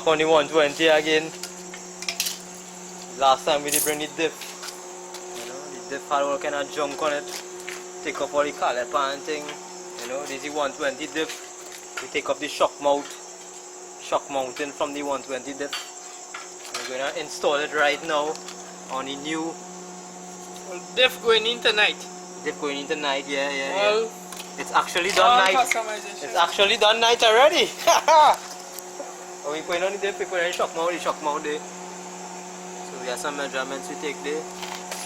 on the 120 again. Last time we did bring the diff. You know, the diff had all kind of junk on it. Take off all the caliper and thing. You know, this is the 120 diff. We take off the shock mounting from the 120 diff. We're gonna install it right now on the new. Well, diff going in tonight. Diff going in tonight, yeah. Well, it's actually done night. It's actually done night already. We put on the diff, we put on the shock mount there. So we have some measurements we take there.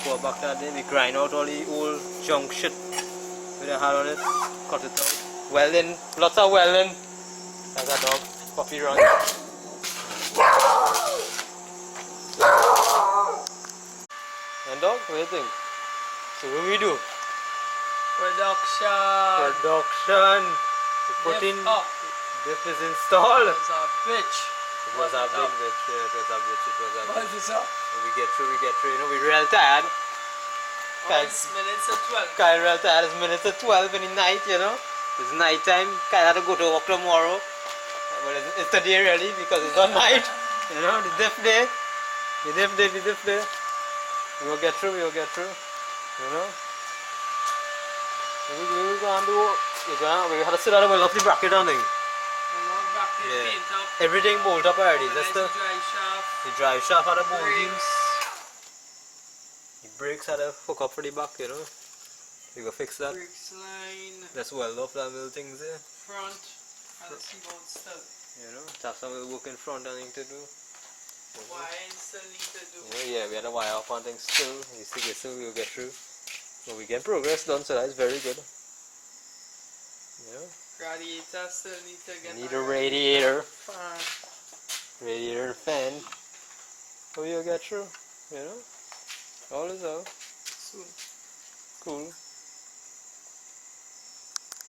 Go back that there, we grind out all the old junk shit with the hard on it, cut it out. Welding, lots of welding. That's a dog, puppy run. And dog, what do you think? So what we do? Production. We put in. Diff is installed. It was a bitch. It was a big bitch. Yeah, it was a bitch. What is up? We get through. You know, we're real tired. It's minutes of 12. Kind of real tired. It's minutes of 12 in the night, you know. It's night time. Kind of have to go to work tomorrow. But it's today really because it's on night. You know, the diff day. The diff day. We will get through. You know. We will go and do. We have to sit out and off the bracket on thing. Yeah. Everything bolt up already. Just the drive shaft had a bolt beams. The brakes had a hook up for the back, you know. We go fix that. Brakes line. Let's weld off that little things there. Front. And see about still. You know, have some little work in front and thing to do. Wiring still need to do. Yeah, we had a wire up on things still. We still get through, we'll get through. But we get progress done, so that's very good. Yeah. Radiator still need to get. Need a radiator. Fan. Radiator and fan. So we'll get through, you know. All is out. Soon. Cool.